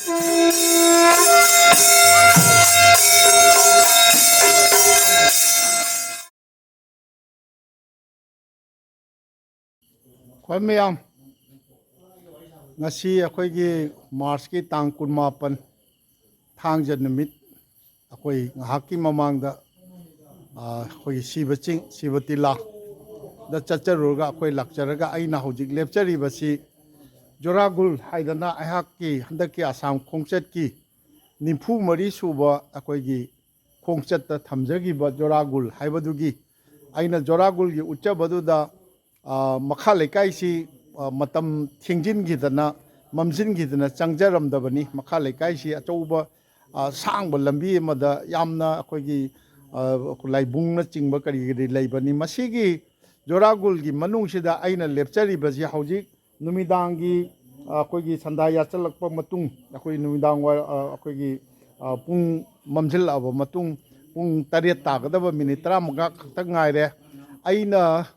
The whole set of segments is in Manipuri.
Kwan miyam ngasi akoigi March ki tang 18 thangja numit akoi ngahaki mamangda akoi sibaching sibatila da chacharuga akoi lakcharaga aina hojik lepchari basi joragul haidana ahaki handaki Assam khongchat ki nimfu mari suba akoigi khongchat ta thamjagi ba joragul haibadugi aina joragul gi uchabaduda makha lekai si matam thingjin gidana mamjin gidana changjaram dabani makha lekai si achouba sang lambi amada yamna akoigi laibungna chingba kari gari leibani masigi joragul gi manungsida aina lepchari baji hojik numidangi akoigi sandaya chalakpa matung akoi numidang wa akoigi pung mamjil aba matung pung 8 tagadaba minute 30 khakta ngaire aina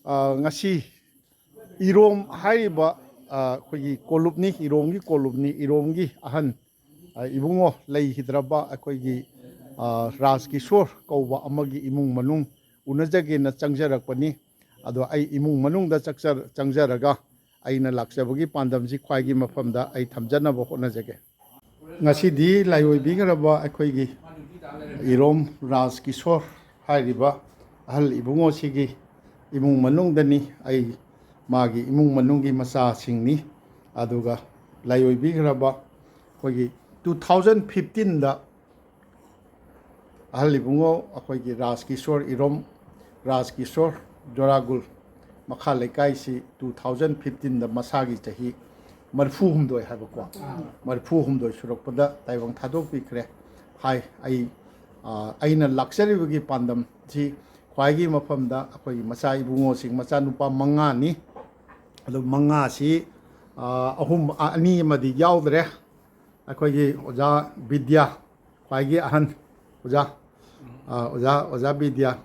ngasi Irom haiba akoigi kolupni Iromgi ahan ibungo lei hidraba akoigi Rakkishwor kauba amagi imung manung unajage na changjarakpani ado ai imung manung da changjaraga aina laksabagi pandamji khwaigi mafamda ai thamjanaba honajage ngasi di laioibi garaba akoigi Irom Rakkishwor haiba ahal ibungo sigi imung manung dani ai magi imung manungi masa singni aduga laioibi garaba akoigi 2015 da ahal ibungo akoigi Rakkishwor Irom Rakkishwor joragul makha lekai si 2015 da masagi chahi marfu humdoi habako marfu humdoi surakpada taibang thadok pikre hai ai aina luxury bagi pandam ji khwaigi mafamda akoi macha ibungo sing macha nupa manga ni ado manga si ahum ani madi yaudre akoigi oja vidya khwaigi ahan oja vidya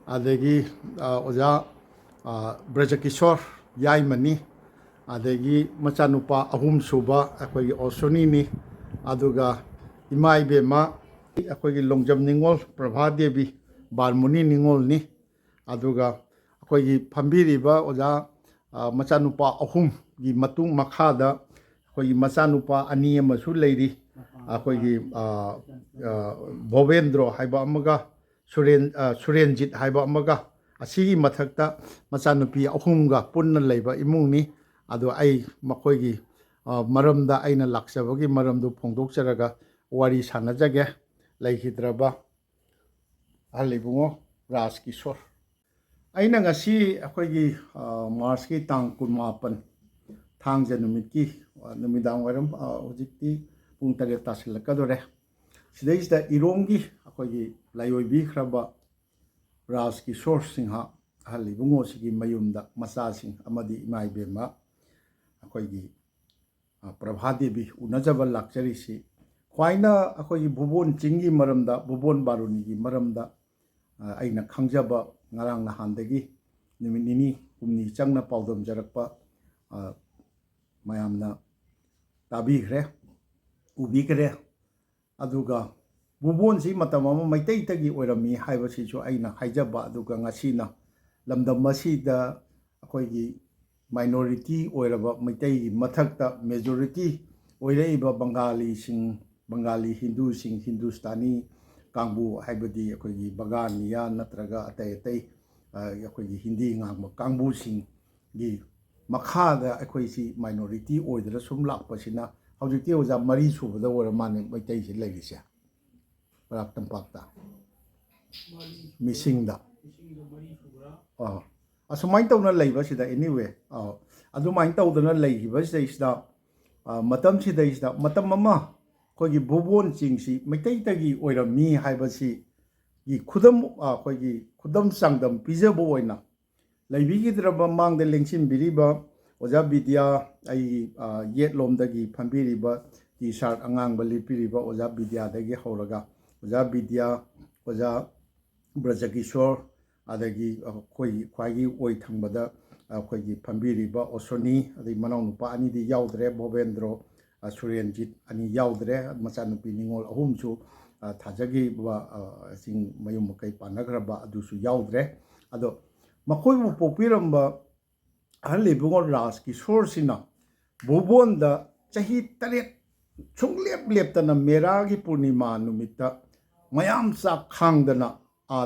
adegi oja Brajakishwor yaimani adegi machanupa ahum suba akoigi osoni ni aduga imai bema akoigi longjam ningol prabha devi barmuni ningol ni aduga akoigi phambiriba oja machanupa ahum gi matung makhada akoigi machanupa ani amasu leiri akoigi Bhovendro haiba amaga Surenjit haiba amaga asigi mathakta machanupi ahumga punna leiba imungni ado ai makoigi maramda aina laksabagi maramdu phongdokcharaga wari sanajage leihidraba alibungo Rakkishwor aina ngasi akoigi March ki tang 18 thangja numitki numidang waram hojikti pung 8 tasilakadore sidaisda Iromgi akoigi laioibi khraba Rakkishwor Singha ahali bungo sigi mayumda masasing amadi imai bema akoigi Prabhadevi unajaba lakchari si khwaina akoigi Bhuban chingi maramda Bhuban baruni maramda aina khangjaba ngarang nahandagi numit nini humni changna paudam jarakpa mayamna tabigre ubigre aduga Bhuban si matamama maitai tagi oirami haibasi so aina haijaba aduga ngasina lamdam masida akoigi minority oiraba maitai mathakta majority oireiba Bengali Hindu sing Hindustani kangbu haibadi akoigi Bagania natraga atai akoigi Hindi ngangba kangbu sing gi makhada akoisi minority oidra sum lakpasina hojikti oja mari subada oramane maitai si leirisia Tampakta Misingda asumai tawna leiba sida anyway adumai tawdana leiba sida matam sida matam mama kogi Bhuban chingsi maitai tagi oirami haibasi gi khudam sangdam pijabo oina leibigi draba mangda lengsin biriba oja vidya ai yet lomdagi phambiriba t-shirt angang lipiriba oja vidya dagi horaga oja vidya oja Brajakishwor adagi khwaigi oi thangbada akoigi phambiriba osoni adai manau nupa ani di yaudre Bhovendro Surenjit ani yaudre machanupi ningol ahumsu thajagi ba sing mayum makai panagraba adusu yaudre ado makoi mu popiramba ahli bungol ras ki sorsina bubon da chahi taret chunglep leptana meragi purnima numita mayam sa khangdana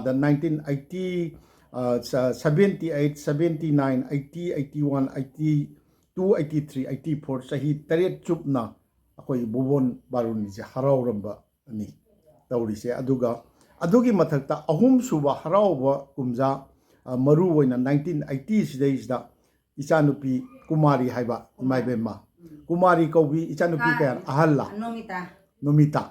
the 1980 78 79 80 81 82 83 84 chahi taret chupna akoi bubon baruni je harauramba ani tawrise aduga adugi mathakta ahum suba haraoba kumja maru oina 1980 sidaisda ichanupi kumari haiba maibema kumari kaubi ichanupi kaya ahalla nomita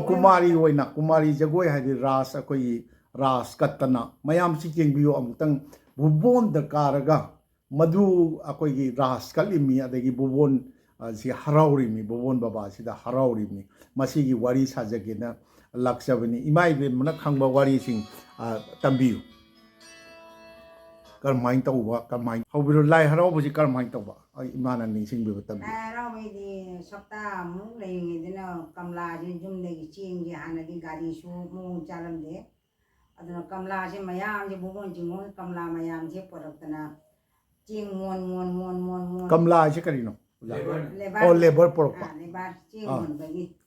kumari oina kumari jagoi haidi ras akoi ras katana mayam si jengbiyo amutang bubon da karaga madu akoi ras kalimi adagi bubon si haraurimi bubon baba sida haraurimi masigi wari sajagena laksabani imaibe mana khangba wari sing tambiyu karmain tauba karmain hobiro lai haraoba si karmain tauba imana ningsing be tambi haraoba di sakta mu lei dina kamla ji jumde gi ching ji hanadi gari su mu chalamde aduna kamla ji mayam ji bubon ji mo kamla mayam ji poraktana ching mon kamla ji karino oh labor porokpa lebar ching mon bagi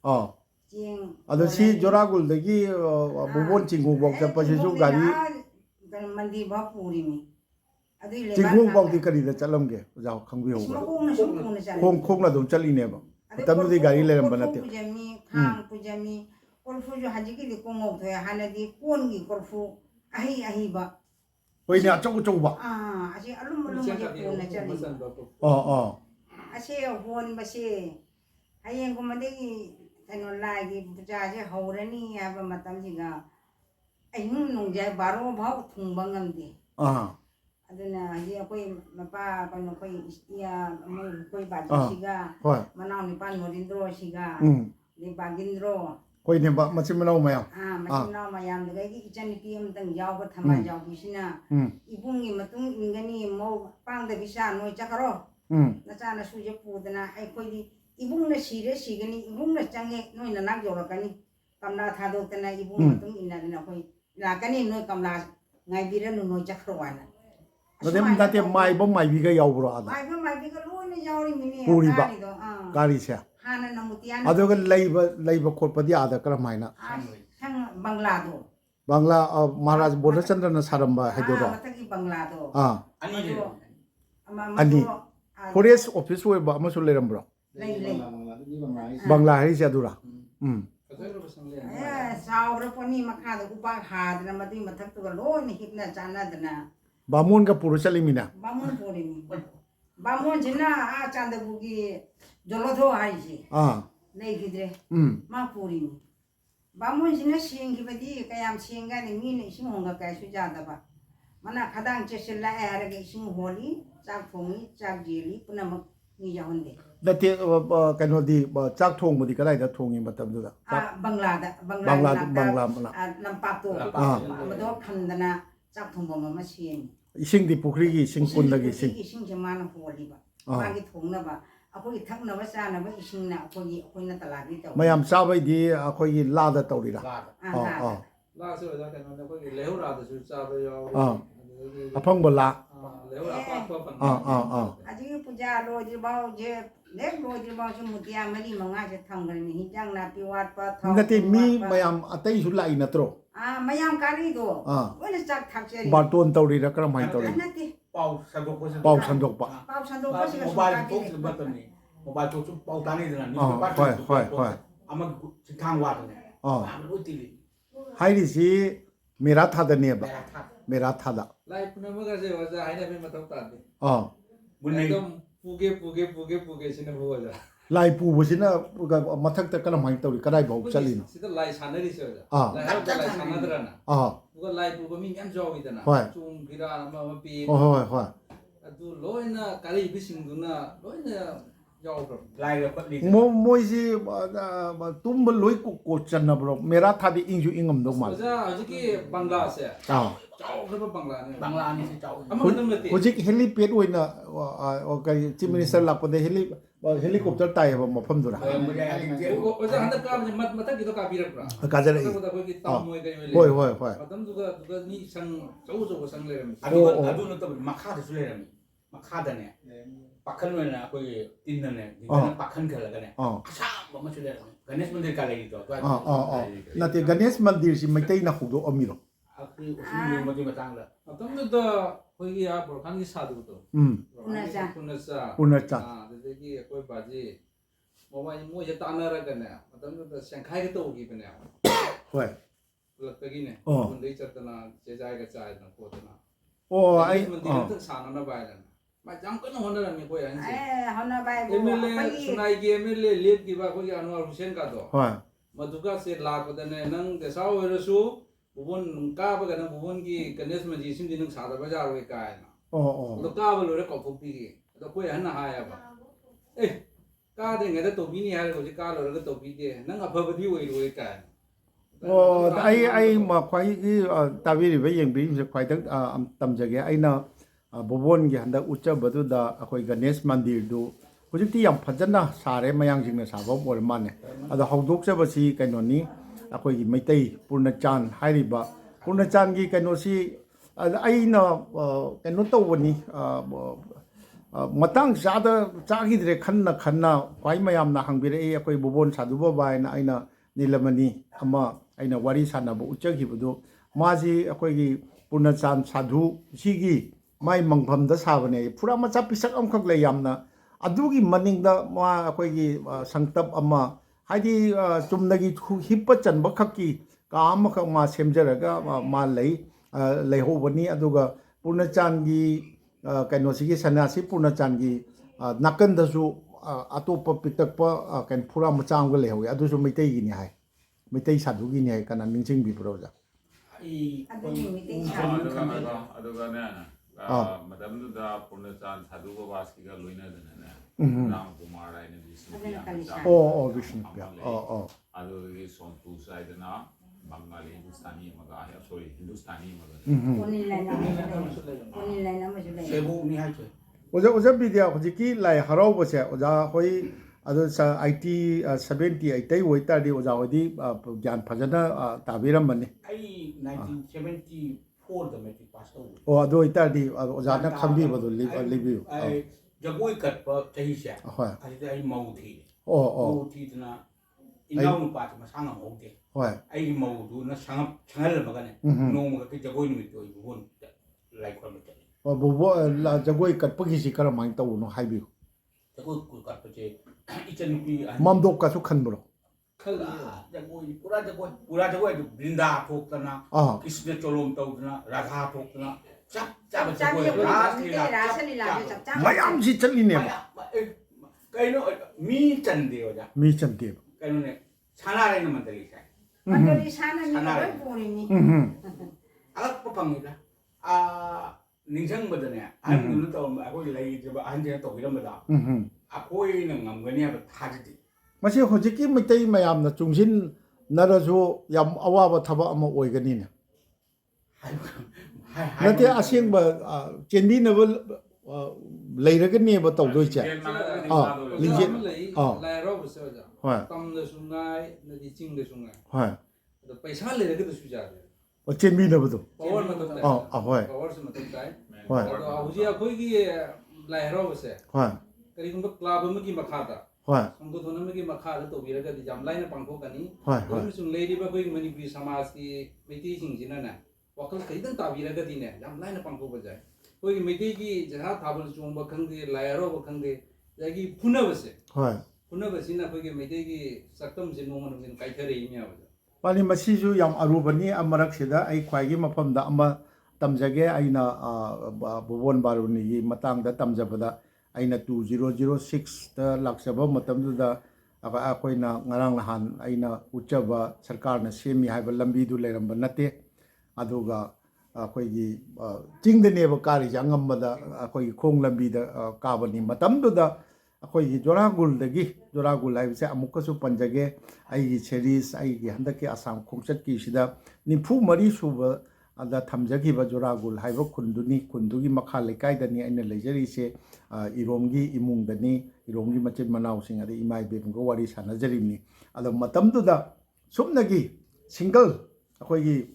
ching ado si joragul dagi bubon chingu bok chapa si su gari mandi ba puri mi chingu bok di kari da chalamge jaw khangbi ho khong la dum chali ne ba tamnu di gari le ramba nate pujami khang pujami kolfu jo haji ki ko ngok thoya hanadi kon gi kolfu ahi ba hoi na chau chau ba asi alum ji ko na chali asi hon ba se hayeng ko made gi tano lai gi puja je haurani aba matam ji ga ainung nong jai baro bhau thung bangam de aduna ji akoi mapa kono koi istia mo koi ba siga manau ni pan modindro siga ni bagindro koi ne ba machim manau mayam machim mayam de gi ichani pi am tang yaw ba thama yaw bisina ibungi matung ingani mo pang de bisa noi chakaro na cha na suje pudana ai koi di ibung na sire sigani ibung na change noi na nak yorakani kamla thadok tana ibung matung inna na koi la kani noi kamla ngai bira no noi chakrowana Nadem dati mai bom mai biga yaw bro ada mai biga lo ni yawri mini puri ba kari sia hana namutian ado ga leiba khotpa di ada kara maina sang bangla do bangla maharaj bodachandra na saramba haidoro matagi bangla do ani forest office we ba amasu leram bro bangla hai sia dura saura poni makha da upa hadna madi mathak to lo ni hikna chana dana Bamun ka puro chalimina bamun puri ni bamun jina chanda bugi jolodho hai ji nei gidre ma puri ni bamun jina singi badi kayam singa ni min singonga kai su jada ba mana khadang chesilla ara ge sing holi chak thongi chak jeli punam ni jahonde dati kano di chak thong budi kadai da thongi matam du da bangla lampak to mado khandana chak thongba ma sien ising di pukri gi sing kun lagi sing ising jamana holi ba magi thongna ba akoi thakna ba chana ba ising na akoi na talagi taw mayam sabai di akoi la da tawri da la so da kan na akoi lehu ra da su cha ba yo apang bala lehu ra pa pa pan aji puja lo ji bao je lek lo ji bao su mutia mari manga je thangre ni hijang na piwat pa thang ngati mi mayam atai su lai natro mayam kari do wala chak thakcheri baton tawri ra kara mai tawri pau sandok pa si mobile phone su ba tan ni mobile phone su pau tani dana ni ba hoi ama thang wa ne utili hai ri si mera tha da ne ba mera tha da lai puna ma ga je wa ja haina be matam ta de bunai एकदम पुगे सिना भो जा lai pu busina mathak ta kana mai tawri kadai bau chalin सिदा लाई सानरी से जा लाई हर लाई सानदराना बुगा लाई पुगा मिंग एम जावी दना चुम गिरा मा पी hoi अदु लोइना काली बिसिंगुना लोइना जाव लाई पत्ली moi si tum loi ko channa bro mera tha di inju ingam do mal जा हजकी बंगला से जाव खब बंगला नि से जाव अम दम लते hojik helipad oina kai chief minister lakpade helicopter ꯇꯥꯏꯌꯦꯕ ꯃꯐꯝꯗꯨꯗ ꯑꯣꯖꯥ ꯍꯟꯗꯛ ꯀꯥꯕꯁꯦ ꯃꯊꯛꯀꯤꯗꯣ ꯀꯥꯕꯤꯔꯛꯄ꯭ꯔꯥ ꯀꯥꯖꯔꯛꯏ ꯑꯩꯈꯣꯏꯒꯤ ꯇꯥꯃꯣꯏ ꯀꯔꯤ ꯍꯣꯏ ꯍꯣꯏ ꯍꯣꯏ ꯃꯇꯝꯗꯨꯒ ꯃꯤ ꯁꯪ ꯑꯆꯧ ꯑꯆꯧꯕ ꯁꯪ ꯂꯩꯔꯝꯃꯤ ꯑꯗꯨ ꯅꯠꯇꯕ ꯃꯈꯥꯗꯁꯨ ꯂꯩꯔꯝꯃꯤ ꯃꯈꯥꯗꯅꯦ ꯄꯥꯈꯟ ꯑꯣꯏꯅ ꯑꯩꯈꯣꯏꯒꯤ ꯇꯤꯟꯅꯅꯦ ꯗꯤꯟꯗꯅ ꯄꯥꯈꯟ ꯈꯜꯂꯒꯅꯦ ꯑꯁꯥꯡꯕ ꯑꯃꯁꯨ ꯂꯩꯔꯝꯃꯤ ꯒꯅꯦꯁ ꯃꯟꯗꯤꯔ ꯀꯥ ꯂꯩꯔꯤꯗꯣ ꯅꯠꯇꯦ ꯒꯅꯦꯁ ꯃꯟꯗꯤꯔꯁꯤ ꯃꯩꯇꯩꯅ ꯍꯧꯗꯣꯛꯑꯝꯃꯤꯔꯣ ꯃꯗꯨꯒꯤ ꯃꯇꯥꯡꯗ ꯃꯇꯝꯗꯨꯗ ꯑꯩꯈꯣꯏꯒꯤ ꯕꯣꯔꯈꯥꯟꯒꯤ ꯁꯥꯗꯨꯗꯣ ꯄꯨꯅꯆꯥ ꯑꯗꯨꯗꯒꯤ ꯑꯩꯈꯣꯏ ꯕꯥꯖꯤ ꯃꯣꯏꯁꯦ ꯇꯥꯟꯅꯔꯒꯅꯦ ꯃꯇꯝꯗꯨꯗ ꯁꯦꯡꯈꯥꯏꯒ ꯇꯧꯈꯤꯕꯅꯦ ꯍꯣꯏ ꯄꯨꯂꯛꯇꯒꯤꯅꯦ ꯈꯨꯟꯗꯒꯤ ꯆꯠꯇꯅ ꯆꯦꯖꯥꯏꯒ ꯆꯥꯏꯗꯅ ꯈꯣꯠꯇꯅ ꯃꯟꯗꯤꯔ ꯑꯝꯇꯪ ꯁꯥꯟꯅꯅꯕ ꯍꯥꯏꯗꯅ ꯌꯥꯝ ꯀꯟꯅ ꯍꯣꯠꯅꯔꯝꯃꯤ ꯑꯩꯈꯣꯏ ꯑꯍꯟꯁꯦ ꯁꯨꯅꯥꯏꯒꯤ MLA ꯂꯦꯞꯈꯤꯕ ꯑꯩꯈꯣꯏꯒꯤ ꯑꯟꯋꯥꯔ ꯍꯨꯁꯦꯟ ꯀꯥꯗꯣ ꯃꯗꯨꯒꯁꯦ ꯂꯥꯛꯄꯗꯅꯦ ꯅꯪ ꯗꯦꯁꯥ ꯑꯣꯏꯔꯁꯨ ꯕꯨꯕꯣꯟ ꯀꯥꯕꯒ ꯅꯪ ꯕꯨꯕꯣꯟꯒꯤ ꯒꯅꯦꯁ ꯃꯟꯗꯤꯔꯁꯤꯡꯗꯤ ꯅꯪ ꯁꯥꯗꯕ ꯌꯥꯔꯣꯏ ꯀꯥꯏꯅ ꯑꯗꯣ ꯀꯥꯕ ꯂꯣꯏꯔ ꯀꯥꯎꯊꯣꯛꯄꯤꯒꯦ ꯑꯗꯣ ꯑꯩꯈꯣꯏ ꯑꯍꯟꯅ ꯍꯥꯏꯌꯦꯕ ꯀꯥꯗ꯭ꯔꯤꯉꯩꯗ ꯇꯧꯕꯤꯅꯤ ꯍꯥꯏꯔꯒ ꯍꯧꯖꯤꯛ ꯀꯥ ꯂꯣꯏꯔꯒ ꯇꯧꯕꯤꯗꯦ ꯅꯪ ꯑꯐꯕꯗꯤ ꯑꯣꯏꯔꯣꯏ ꯀꯥꯏꯅ ꯑꯩ ꯈ꯭ꯋꯥꯏꯒꯤ ꯇꯥꯕꯤꯔꯤꯕ ꯌꯦꯡꯕꯤꯔꯤꯕꯁꯦ ꯈ꯭ꯋꯥꯏꯗꯪ ꯇꯝꯖꯒꯦ ꯑꯩꯅ ꯕꯨꯕꯣꯟꯒꯤ ꯍꯟꯗꯛ ꯎꯠꯆꯕꯗꯨꯗ ꯑꯩꯈꯣꯏ ꯒꯅꯦꯁ ꯃꯟꯗꯤꯔꯗꯨ ꯍꯧꯖꯤꯛꯇꯤ ꯌꯥꯝ ꯐꯖꯅ ꯁꯥꯔꯦ ꯃꯌꯥꯡꯁꯤꯡꯅ ꯁꯥꯕ ꯑꯣꯏꯔ ꯃꯥꯜꯂꯦ ꯑꯗꯣ ꯍꯧꯗꯣꯛꯆꯕꯁꯤ ꯀꯩꯅꯣꯅꯤ ꯑꯩꯈꯣꯏꯒꯤ ꯃꯩꯇꯩ ꯄꯨꯔꯅꯆꯥꯟ ꯍꯥꯏꯔꯤꯕ ꯄꯨꯔꯅꯆꯥꯟꯒꯤ ꯀꯩꯅꯣꯁꯤ ꯑꯩꯅ ꯀꯩꯅꯣ ꯇꯧꯕꯅꯤ ꯃꯇꯥꯡ ꯆꯥꯈꯤꯗ꯭ꯔꯦ ꯈꯟꯅ ꯈ꯭ꯋꯥꯏ ꯃꯌꯥꯝꯅ ꯍꯪꯕꯤꯔꯛꯏ ꯑꯩꯈꯣꯏ ꯕꯨꯕꯣꯟ ꯁꯥꯗꯨ ꯕꯕꯥ ꯍꯥꯏꯅ ꯑꯩꯅ ꯅꯤꯂꯃꯅꯤ ꯑꯃ ꯑꯩꯅ ꯋꯥꯔꯤ ꯁꯥꯟꯅꯕ ꯎꯠꯆꯈꯤꯕꯗꯨ ꯃꯥꯁꯤ ꯑꯩꯈꯣꯏꯒꯤ ꯄꯨꯔꯅꯆꯥꯟ ꯁꯥꯙꯨ ꯁꯤꯒꯤ ꯃꯥꯏ ꯃꯪꯐꯝꯗ ꯁꯥꯕꯅꯦ ꯐꯨꯔꯥ ꯃꯆꯥ ꯄꯤꯁꯛ ꯑꯃꯈꯛ ꯂꯩ ꯌꯥꯝꯅ ꯑꯗꯨꯒꯤ ꯃꯅꯤꯡꯗ ꯃꯥ ꯑꯩꯈꯣꯏꯒꯤ ꯁꯪꯇꯞ ꯑꯃ ꯍꯥꯏꯗꯤ ꯆꯨꯝꯅꯒꯤ ꯍꯤꯞꯄ ꯆꯟꯕ ꯈꯛꯀꯤ ꯀꯥ ꯑꯃꯈꯛ ꯃꯥ ꯁꯦꯝꯖꯔꯒ ꯃꯥ ꯂꯩꯍꯧꯕꯅꯤ ꯑꯗꯨꯒ ꯄꯨꯔꯅꯆꯥꯟꯒꯤ ꯀꯩꯅꯣꯁꯤꯒꯤ ꯁꯟꯅ꯭ꯌꯥꯁꯤ ꯄꯨꯔꯅꯆꯥꯟꯒꯤ ꯅꯥꯀꯟꯗꯁꯨ ꯑꯇꯣꯞꯄ ꯄꯤꯛꯇꯛꯄ ꯀꯩꯅꯣ ꯐꯨꯔꯥ ꯃꯆꯥ ꯑꯃꯒ ꯂꯩꯍꯧꯋꯤ ꯑꯗꯨꯁꯨ ꯃꯩꯇꯩꯒꯤꯅꯤ ꯍꯥꯏ ꯃꯩꯇꯩ ꯁꯥꯙꯨꯒꯤꯅꯤ ꯍꯥꯏ ꯀꯅꯥ ꯅꯤꯡꯁꯤꯡꯕꯤꯕ꯭ꯔꯣ ꯑꯣꯖꯥ ꯑꯗꯨꯒꯅꯦ ꯃꯇꯝꯗꯨꯗ ꯄꯨꯔꯅꯆꯥꯟ ꯁꯥꯙꯨ ꯕꯕꯥꯁꯤꯒ ꯂꯣꯏꯅꯗꯅꯅꯦ ꯔꯥꯝ ꯀꯨꯃꯥꯔ ꯍꯥꯏꯅ ꯕꯤꯁꯅꯨꯄꯤꯌꯥ ꯑꯗꯨꯗꯒꯤ ꯁꯣꯟꯄꯨ ꯁꯥꯏꯗꯅ ꯕꯪꯒꯥꯂꯤ ꯍꯤꯟꯗꯨꯁꯇꯥꯅꯤ ꯑꯃꯒ ꯁꯣꯔꯤ ꯍꯤꯟꯗꯨꯁꯇꯥꯅꯤ ꯑꯃꯒ ꯑꯣꯖꯥ ꯕꯤꯗ꯭ꯌꯥ ꯍꯧꯖꯤꯛꯀꯤ ꯂꯥꯏ ꯍꯔꯥꯎꯕꯁꯦ ꯑꯣꯖꯥ ꯍꯣꯏ ꯑꯗꯨ 70-80 ꯑꯣꯏꯇꯥꯔꯗꯤ ꯑꯣꯖꯥ ꯍꯣꯏꯗꯤ ꯒ꯭ꯌꯥꯟ ꯐꯖꯅ ꯇꯥꯕꯤꯔꯝꯕꯅꯤ ꯑꯩ 1974ꯗ ꯃꯦꯇ꯭ꯔꯤꯛ ꯄꯥꯁ ꯇꯧꯕ ꯑꯗꯨ ꯑꯣꯏꯇꯥꯔꯗꯤ ꯑꯣꯖꯥꯅ ꯈꯪꯕꯤꯕꯗꯣ ꯂꯤꯕꯤꯌꯨ ꯖꯒꯣꯏ ꯀꯠꯄ ꯆꯍꯤꯁꯦ ꯍꯣꯏ ꯑꯁꯤꯗ ꯑꯩ ꯃꯧ ꯊꯤꯔꯦ ꯃꯧ ꯊꯤꯗꯅ ꯏꯅꯥꯎ ꯅꯨꯄꯥꯁꯦ ꯃꯁꯥ ꯉꯝꯍꯧꯗꯦ ꯍꯣꯏ ꯑꯩꯒꯤ ꯃꯧꯗꯨꯅ ꯁꯪꯍꯜꯂꯝꯃꯒꯅꯦ ꯅꯣꯡꯃꯈꯛꯀꯤ ꯖꯒꯣꯏ ꯅꯨꯃꯤꯠꯇꯣ ꯑꯩ ꯕꯨꯕꯣꯟꯗ ꯂꯥꯏ ꯈꯣꯏꯔꯝꯕ ꯆꯠꯂꯤ ꯖꯒꯣꯏ ꯀꯠꯄꯒꯤꯁꯤ ꯀꯔꯝꯍꯥꯏꯅ ꯇꯧꯕꯅꯣ ꯍꯥꯏꯕꯤꯌꯨ ꯖꯒꯣꯏ ꯀꯠꯄꯁꯦ ꯏꯆꯟꯅꯨꯄꯤ ꯃꯝꯗꯣꯞꯀꯁꯨ ꯈꯟꯕ꯭ꯔꯣ ꯄꯨꯔꯥ ꯖꯒꯣꯏ ꯑꯗꯨ ꯕ꯭ꯔꯤꯟꯗꯥ ꯊꯣꯛꯇꯅ ꯀ꯭ꯔꯤꯁꯅ ꯆꯣꯂꯣꯝ ꯇꯧꯗꯅ ꯔꯥꯙꯥ ꯊꯣꯛꯇꯅ ꯆꯞ ꯆꯥꯕ ꯖꯒꯣꯏ ꯃꯌꯥꯝꯁꯤ ꯆꯠꯂꯤꯅꯦꯕ ꯀꯩꯅꯣ ꯃꯤ ꯆꯟꯗꯦ ꯑꯣꯖꯥ ꯃꯤ ꯆꯟꯗꯦꯕ ꯀꯩꯅꯣꯅꯦ ꯁꯅꯥꯔꯩꯅ ꯃꯟꯗꯂꯤ ꯁꯥꯏ ꯑꯉꯛꯄ ꯐꯪꯉꯤꯗ ꯅꯤꯡꯁꯤꯡꯕꯗꯅꯦ ꯑꯍꯟꯗꯨꯅ ꯇꯧꯔꯝꯕ ꯑꯩꯈꯣꯏ ꯂꯩꯇ꯭ꯔꯤꯕ ꯑꯍꯟꯁꯤꯅ ꯇꯧꯕꯤꯔꯝꯕꯗ ꯑꯩꯈꯣꯏꯅ ꯉꯝꯒꯅꯤ ꯍꯥꯏꯕ ꯊꯥꯖꯗꯦ ꯃꯁꯤ ꯍꯧꯖꯤꯛꯀꯤ ꯃꯩꯇꯩ ꯃꯌꯥꯝꯅ ꯆꯨꯡꯁꯤꯟꯅꯔꯁꯨ ꯌꯥꯝ ꯑꯋꯥꯕ ꯊꯕꯛ ꯑꯃ ꯑꯣꯏꯒꯅꯤꯅꯦ ꯅꯠꯇꯦ ꯑꯁꯦꯡꯕ ꯆꯦꯟꯕꯤꯅꯕ ꯂꯩꯔꯒꯅꯦꯕ ꯇꯧꯗꯣꯏꯁꯦ ꯂꯤꯡꯖꯦꯜ ꯂꯩ ꯂꯥꯏ ꯍꯔꯥꯎꯕꯁꯦ ꯑꯣꯖꯥ ꯇꯝꯗꯁꯨ ꯉꯥꯏ ꯑꯗꯩ ꯆꯤꯡꯗꯁꯨ ꯉꯥꯏ ꯑꯗꯣ ꯄꯩꯁꯥ ꯂꯩꯔꯒꯗꯁꯨ ꯌꯥꯗꯦ ꯆꯦꯟꯕꯤꯅꯕꯗꯣ ꯄꯋꯥꯔ ꯃꯊꯧ ꯇꯥꯏ ꯄꯋꯥꯔꯁꯨ ꯃꯊꯧ ꯇꯥꯏ ꯑꯗꯣ ꯍꯧꯖꯤꯛ ꯑꯩꯈꯣꯏꯒꯤ ꯂꯥꯏ ꯍꯔꯥꯎꯕꯁꯦ ꯀꯔꯤꯒꯨꯝꯕ ꯀ꯭ꯂꯕ ꯑꯃꯒꯤ ꯃꯈꯥꯗ ꯁꯪꯒꯣꯊꯣꯟ ꯑꯃꯒꯤ ꯃꯈꯥꯗ ꯇꯧꯕꯤꯔꯒꯗꯤ ꯌꯥꯝ ꯂꯥꯏꯅ ꯄꯥꯡꯊꯣꯛꯀꯅꯤ ꯑꯃꯁꯨꯡ ꯂꯩꯔꯤꯕ ꯑꯩꯈꯣꯏꯒꯤ ꯃꯅꯤꯄꯨꯔꯤ ꯁꯃꯥꯖꯀꯤ ꯃꯩꯇꯩꯁꯤꯡꯁꯤꯅꯅꯦ ꯋꯥꯈꯜ ꯈꯤꯇꯪ ꯇꯥꯕꯤꯔꯒꯗꯤꯅꯦ ꯌꯥꯝ ꯂꯥꯏꯅ ꯄꯥꯡꯊꯣꯛꯄ ꯌꯥꯏ ꯑꯩꯈꯣꯏꯒꯤ ꯃꯩꯇꯩꯒꯤ ꯖꯍꯥ ꯊꯥꯕꯜ ꯆꯣꯡꯕ ꯈꯪꯗꯦ ꯂꯥꯏ ꯍꯔꯥꯎꯕ ꯈꯪꯗꯦ ꯑꯗꯒꯤ ꯐꯨꯅꯕꯁꯦ ꯐꯨꯅꯕꯁꯤꯅ ꯑꯩꯈꯣꯏꯒꯤ ꯃꯩꯇꯩꯒꯤ ꯁꯛꯇꯝꯁꯦ ꯅꯣꯡꯃ ꯅꯣꯡꯃꯒꯤ ꯀꯥꯏꯊꯔꯛꯏꯅꯦꯕ ꯃꯥꯅꯤ ꯃꯁꯤꯁꯨ ꯌꯥꯝ ꯑꯔꯨꯕꯅꯤ ꯃꯔꯛꯁꯤꯗ ꯑꯩ ꯈ꯭ꯋꯥꯏꯒꯤ ꯃꯐꯝꯗ ꯑꯃ ꯇꯝꯖꯒꯦ ꯑꯩꯅ ꯕꯨꯕꯣꯟ ꯕꯥꯔꯨꯅꯤꯒꯤ ꯃꯇꯥꯡꯗ ꯇꯝꯖꯕꯗ ꯑꯩꯅ 2006ꯗ ꯂꯥꯛꯆꯕ ꯃꯇꯝꯗꯨꯗ ꯑꯩꯈꯣꯏꯅ ꯉꯔꯥꯡ ꯅꯍꯥꯟ ꯑꯩꯅ ꯎꯠꯆꯕ ꯁꯔꯀꯥꯔꯅ ꯁꯦꯝꯃꯤ ꯍꯥꯏꯕ ꯂꯝꯕꯤꯗꯨ ꯂꯩꯔꯝꯕ ꯅꯠꯇꯦ ꯑꯗꯨꯒ ꯑꯩꯈꯣꯏꯒꯤ ꯆꯤꯡꯗꯅꯦꯕ ꯀꯥꯔꯤꯁꯦ ꯑꯉꯝꯕꯗ ꯑꯩꯈꯣꯏꯒꯤ ꯈꯣꯡ ꯂꯝꯕꯤꯗ ꯀꯥꯕꯅꯤ ꯃꯇꯝꯗꯨꯗ ꯑꯩꯈꯣꯏꯒꯤ ꯖꯣꯔꯥꯒꯨꯜ ꯍꯥꯏꯕꯁꯦ ꯑꯃꯨꯛꯀꯁꯨ ꯄꯟꯖꯒꯦ ꯑꯩꯒꯤ ꯁꯦꯔꯤꯁ ꯑꯩꯒꯤ ꯍꯟꯗꯛꯀꯤ ꯑꯁꯥꯝ ꯈꯣꯡꯆꯠꯀꯤꯁꯤꯗ 94 ꯁꯨꯕꯗ ꯊꯝꯖꯈꯤꯕ ꯖꯣꯔꯥꯒꯨꯜ ꯍꯥꯏꯕ ꯈꯨꯟꯗꯨꯅꯤ ꯈꯨꯟꯗꯨꯒꯤ ꯃꯈꯥ ꯂꯩꯀꯥꯏꯗꯅꯤ ꯑꯩꯅ ꯂꯩꯖꯔꯤꯁꯦ ꯏꯔꯣꯝꯒꯤ ꯏꯃꯨꯡꯗꯅꯤ Iromgi machin manau sing adi imai bem go wari sanajarimni ado matamduda sumnagi single akoigi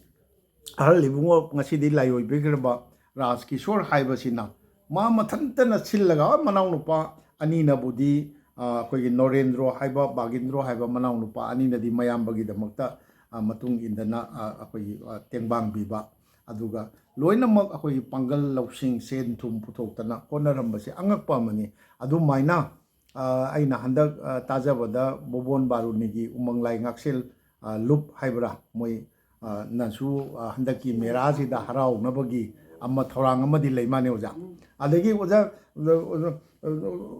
ahal libungo ngasidi layoi begraba Rakkishwor haibasina ma mathantana sillaga manau nupa anina budi akoigi Norendro haiba Bagindro haiba manau nupa anina di mayambagi damakta matung indana akoigi tengbang biba aduga loinamak akoigi pangal lausing sen thum puthoktana konarambase angakpa mani adu maina aina handak tajabada bobon barunigi umanglai ngaksel lup haibra moi nasu handaki meraji da harau nabagi amma thorang amadi leimane oja adegi oja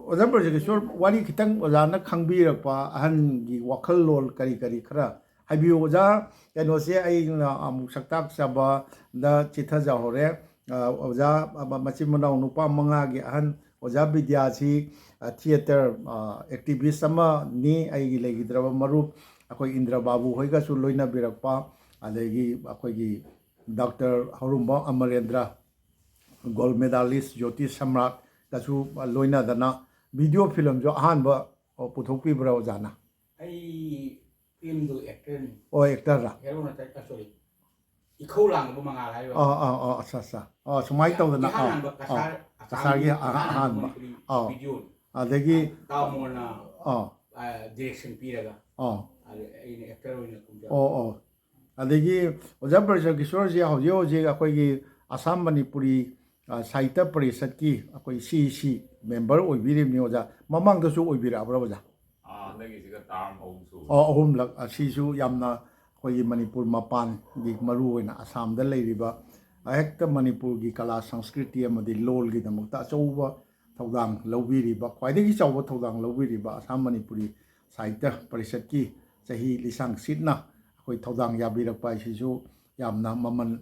oja project wari kitang oja na khangbirakpa ahangi wakhal lol kari kari khara habiyo oja kano se ai amuk saktak saba da chitha jahore oja machim manau nupa manga gi ahan oja bidyasi theater activist sama ni ai legidraba marup akoi Indra Babu hoiga su loina birakpa adegi akoigi Dr. Harumba Amarendra gold medalist Jyoti Samrat kasu loina dana video film jo ahanba puthokpi bra jana ai film do actor ni o actor ra hero na ta sorry ikhau lang bu manga lai sa sumai taw dana Cachar gi ahanba video adegi taw mo na direction piraga ai actor oina kumja adegi oja Rakkishwor ji hoje akoigi Assam Manipuri Sahitya Parishad ki akoi CC member oibirimni oja mamang da su oibira abra oja lagi siga term also ahum lak asisu yamna akoigi Manipur mapan gi maru oina Assam da leiriba hekta Manipur gi kala sanskriti amadi lol gi damakta achouba thodang lobiriba khwaidagi chawba thodang lobiriba Assam Manipuri Sahitya Parishad ki chahi lisang sitna akoi thodang yabirakpa isisu yamna maman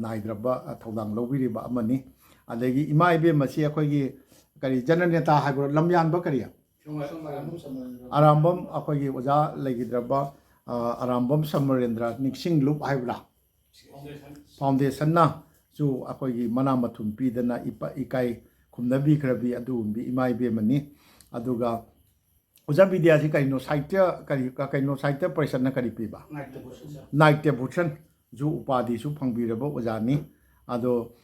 naidraba thodang lobiriba amani adegi ima ibe masi akoigi kari jananeta haibro lamyan ba kariya arambam akoigi oja legidraba arambam Samarendra niksing loop haibra foundation na su akoigi mana mathum pidana ikai khumnabi khrabi adu bi ima ibe mani aduga oja vidya si kaino sahitya kaino sahitya parishad na kari piba night devotion ju upadi su phangbiraba ojani ado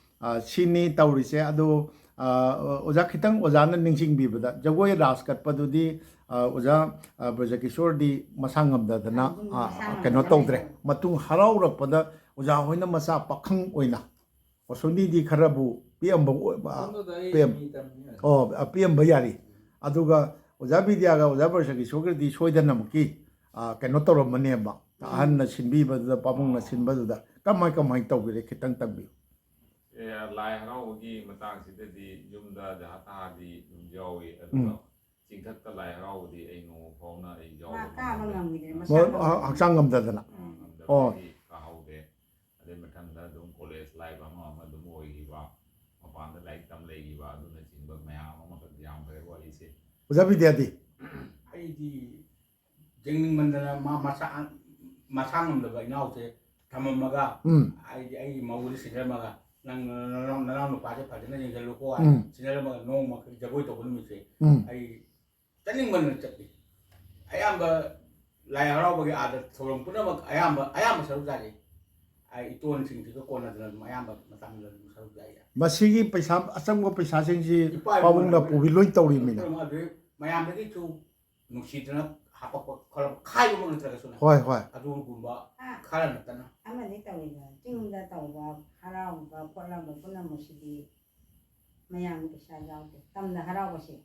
sini taurise ado oja khitang oja na ningsing bibada jagoi ras katpadudi oja Rakkishwor di masangam da na kano tawdre matung haraurakpada oja hoina masa pakhang oina osoni di kharabu piamba piamba yari aduga oja vidya ga oja Rakkishwor di soidana muki kano tawramane ba ahan na sinbibada pamung na sinbada kamai tawbire khitang tabbi lai haraogi matang sidadi yumda jahata di jawi aduga CHINGTHAKTA lai haraodi ainu phawna ai jawi haksang ngamdadana kahaude ade mathanda dum college life ama dum oigiba mapanda like tam leigiba aduna chingba mayam ama yam bare wali se oja vidyadi ai di jengning mandana masang da ba inaute tamamaga ai mawuli sigramaga nang pa je pa na jeng loko sinalamaga nong mak jagoi to bun mi se ai taning man chatti ayamba lai harau bagi ada tholong puna mak ayamba saru jari ai iton sing ti ko na dan ayamba matam dan saru jari masigi paisa asanggo paisa sing si pawung da pubi loi tawri mina mayamba ki chu nusidna hapak kalau kai mo nang traga suna hoi adu gumba kala na tan amani tawida tingda tawba harauba polaba puna musidi mayam kisa jawte tamda harauba si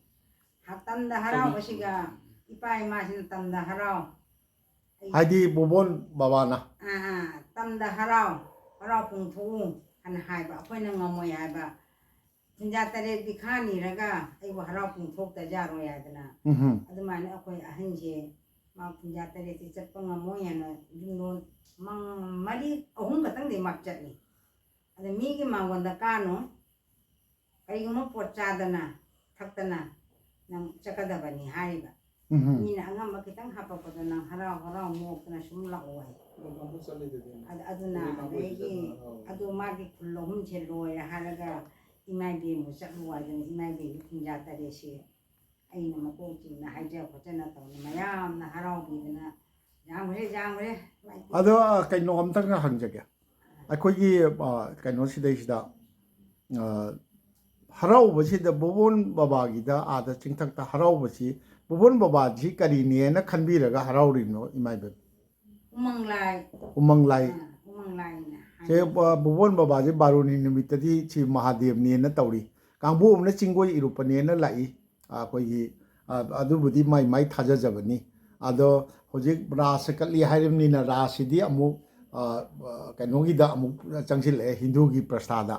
tamda harauba siga ipai masin tamda harau hadi Bhuban Baba na tamda harau pungthu han haiba akoina ngamoy haiba Tinjatare dikhani raga ai harau pungthok ta jaro yadana adumane akoi ahanje ma tinjatare ti chatpa ngamoy yana jungno mang mari ahum katang de mak chatni ada mi gi mangwanda kano kai mo porchadana thaktana nang chakadabani haiba ni na angam makitang hapa podana harau mo kana sumla oi aduna egi adu magi kullum chelo ya haraga imai be mo chaklu wa dan imai be tinjatare she ꯑꯩꯅ ꯃꯀꯣꯛ ꯆꯤꯡꯅ ꯍꯥꯏꯖ ꯈꯣꯠꯆꯅ ꯇꯧꯅ ꯃꯌꯥꯝꯅ ꯍꯔꯥꯎꯕꯤꯗꯅ ꯌꯥꯝꯈ꯭ꯔꯦ ꯑꯗꯣ ꯀꯩꯅꯣ ꯑꯝꯇꯪꯒ ꯍꯪꯖꯒꯦ ꯑꯩꯈꯣꯏꯒꯤ ꯀꯩꯅꯣꯁꯤꯗꯩꯁꯤꯗ ꯍꯔꯥꯎꯕꯁꯤꯗ ꯕꯣꯕꯣꯟ ꯕꯕꯥꯒꯤꯗ ꯑꯥꯗ ꯆꯤꯡꯊꯛꯇ ꯍꯔꯥꯎꯕꯁꯤ ꯕꯣꯕꯣꯟ ꯕꯕꯥꯁꯤ ꯀꯔꯤꯅꯦꯅ ꯈꯟꯕꯤꯔꯒ ꯍꯔꯥꯎꯔꯤꯅꯣ ꯏꯃꯥ ꯏꯕꯦꯝ ꯎꯃꯪ ꯂꯥꯏ ꯁꯦ ꯕꯣꯕꯣꯟ ꯕꯕꯥꯁꯦ ꯕꯥꯔꯨꯅꯤ ꯅꯨꯃꯤꯠꯇꯗꯤ ꯁꯤ ꯃꯍꯥꯗꯦꯕꯅꯦꯅ ꯇꯧꯔꯤ ꯀꯥꯡꯕꯨ ꯑꯃꯅ ꯆꯤꯡꯒꯣꯏ ꯏꯔꯨꯞꯄꯅꯦꯅ ꯂꯥꯛꯏ ꯑꯩꯈꯣꯏꯒꯤ ꯑꯗꯨꯕꯨꯗꯤ ꯃꯥꯏ ꯃꯥꯏ ꯊꯥꯖꯖꯕꯅꯤ ꯑꯗꯣ ꯍꯧꯖꯤꯛ ꯔꯥꯁ ꯀꯠꯂꯤ ꯍꯥꯏꯔꯕꯅꯤꯅ ꯔꯥꯁꯁꯤꯗꯤ ꯑꯃꯨꯛ ꯀꯩꯅꯣꯒꯤꯗ ꯑꯃꯨꯛ ꯆꯪꯁꯤꯜꯂꯛꯑꯦ ꯍꯤꯟꯗꯨꯒꯤ ꯄ꯭ꯔꯁꯊꯥꯗ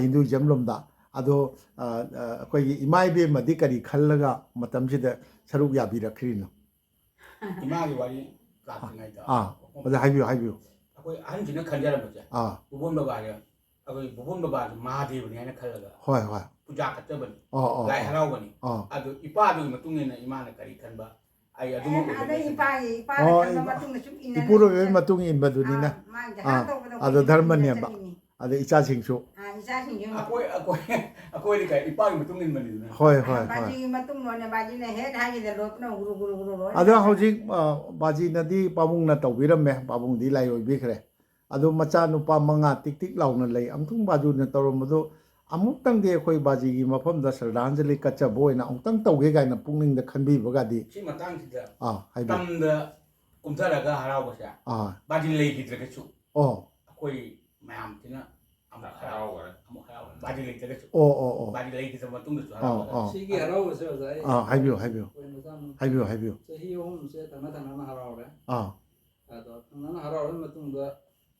ꯍꯤꯟꯗꯨꯏꯖꯝ ꯂꯣꯝꯗ ꯑꯗꯣ ꯑꯩꯈꯣꯏꯒꯤ ꯏꯃꯥ ꯏꯕꯦꯝꯃꯗꯤ ꯀꯔꯤ ꯈꯜꯂꯒ ꯃꯇꯝꯁꯤꯗ ꯁꯔꯨꯛ ꯌꯥꯕꯤꯔꯛꯈ꯭ꯔꯤꯅꯣ 이마기 와리 같은가이다. 어제 하이뷰. 아그 한지는 간절한 거지. 부본도 봐요. 아그 부본도 봐 마하대व니 하나 칼라가. 호이. 부자 같더버니. 라이 하라오버니. 아도 이빠도 마뚱에는 이마는 까리 간바. 아이 아도 뭐. 아도 이빠이 마뚱에 좀 있는. 이쁘로 왜 마뚱이 인바두니나. 아도 닮았네 봐. 아도 이자싱수. 이자싱수. 아코이니까 이빠이 마뚱인 말이네. 호이. 바지 마뚱로네 바지네 해 하기들 로프나 구루구루. 아도 하우직 바지나디 바봉나 떠비람메 바봉디 라이 오이비크레. 아도 마차 누파 망아 틱틱 라우나 레이 암퉁 바주나 떠럼도 아무땅디 ꯑꯩꯈꯣꯏ 바지기 ꯃꯐꯝꯗ ꯁꯔꯗꯥꯟꯖꯂꯤ ꯀꯠꯆꯕ ꯑꯣꯏꯅ ꯑꯃꯨꯛꯇꯪ ꯇꯧꯒꯦ ꯀꯥꯏꯅ ꯄꯨꯛꯅꯤꯡꯗ ꯈꯟꯕꯤꯕꯒꯗꯤ ꯁꯤ ꯃꯇꯥꯡꯁꯤꯗ ꯍꯥꯏꯕꯤꯌꯨ ꯇꯝꯗ ꯀꯨꯝꯊꯔꯒ ꯍꯔꯥꯎꯕꯁꯦ 바지 ꯂꯩꯈꯤꯗ꯭ꯔꯒꯁꯨ ꯑꯩꯈꯣꯏ ꯃꯌꯥꯝꯁꯤꯅ ꯑꯃꯨꯛ ꯍꯔꯥꯎꯒꯔꯦ 바지 ꯂꯩꯇ꯭ꯔꯒꯁꯨ 바지 ꯂꯩꯈꯤꯗ꯭ꯔ ꯃꯇꯨꯡꯗꯁꯨ ꯍꯔꯥꯎꯒꯔꯦ 시기 하라오바ꯁꯦ 어제 하이뷰 저희 홈세 당나당나 하라오래 아도 당나나 하라오는 matungda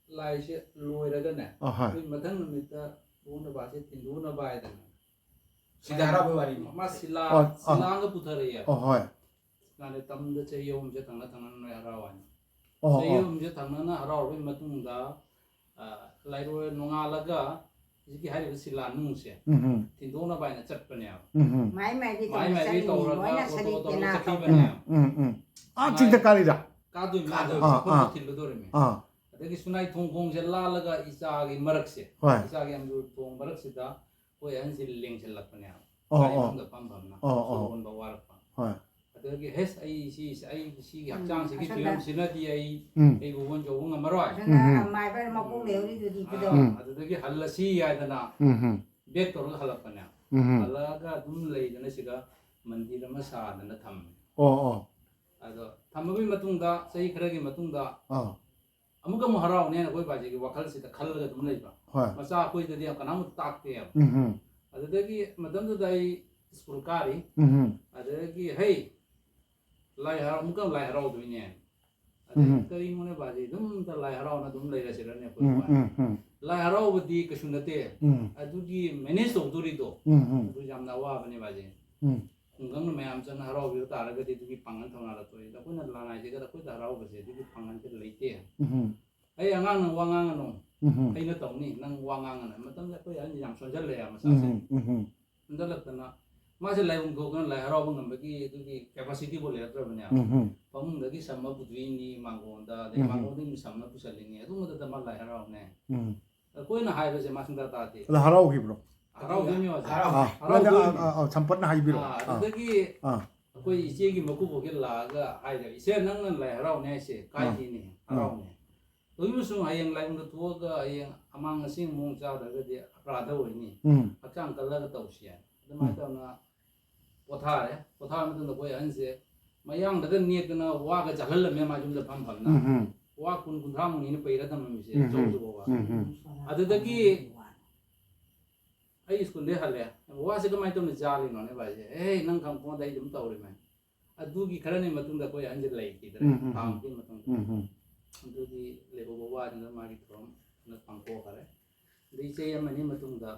라이시 로이라가네 그 마당 놈이다 보는 바지 틴두나 바이다나 시다 하라오바 말이 마실라가 부터래요 호이 나네 땀도 저희 홈세 당나당나 하라와니 저희 홈세 당나나 하라오는 matungda 라이로 농아라가 이게 하리고 실라 농세 틴두나 바이나 쳤거든요 마이마이 떠오르가 또또 칭탁가리다 까도 틸로도르미 अदगी सुनाई थोंगोंग से लालगा इसागी मरकसे इसागी अंदर थोंग मरकसेदा कोई अंसी लिंग से लपने आई हम द पंपना सोन बवारपा अदगी हेस आई सी हचांग से की तुयम सिनदी आई बुवन जोंग मरोय माय पर मको लेउरी दुदी पदो अदगी हल्लसी यादना बेक तोर हलपने हलगा दुम लेदना सिगा मंदिर मा सादना थम अदो थमबी मतुंगदा सही खरगी मतुंगदा अमुक हराउने कोई बाजी की वखल से खलगा तुम लेबा मसा कोई ददी कनाम ताकते अदगी मदमदई स्कूल कारी अदगी हे लाई हरा अमुक लाई हराउ दुइने करी मोने बाजी दुम त लाई हराउना दुम लेगा सिरने कोई लाई हराउ बदी कसुनते अदुगी मैनेज तौदुरिदो अदु जामना वाबने बाजी खुंगंग मैम चन हराउ बिउ तारगदी दुगी पांगन थौना रतोय दकोना लानाय जेगा दकोय हराउ बसे दुगी पांगन के लेते ai angang nang wangang ano ai na tawni nang wangang ana matam da ko yan yang sonjal le ya masa se ndalat na ma se lai ung go lai haro bang ngam ki tu ki capacity bo le tra banya pamung da ki samma budwi ni mangon da de mangon ni samma pusalingi adu ma da ma lai haro ne ko na hai ba se ma sunda ta ti la haro ki bro haro gi mi wa haro champat na hai biro da ki ko ije gi maku bo ki la ga hai da ise nang lai haro ne se kai ni ni haro ne Uyusung ayang lain ketua ayang amang asing mung cah dah dia rada ini, acang kalau kita usia, demai tu na pothar itu nak kau yang se, mayang dah ni kena wah ke jalan le memang jumlah pam na, wah kun ramu ini perih dah memang se, jauh bawa. Ada lagi, ayah sekolah deh halia, wah sekarang itu nak jalan mana baca, nang kampung dah itu tahu le mana, adu ki kerana ni matung dah kau yang je lagi kita, kampung matung. अदुगी लेबो बावाजना मागी थ्रोम न पंको करे दिसे यमनि मतुंगदा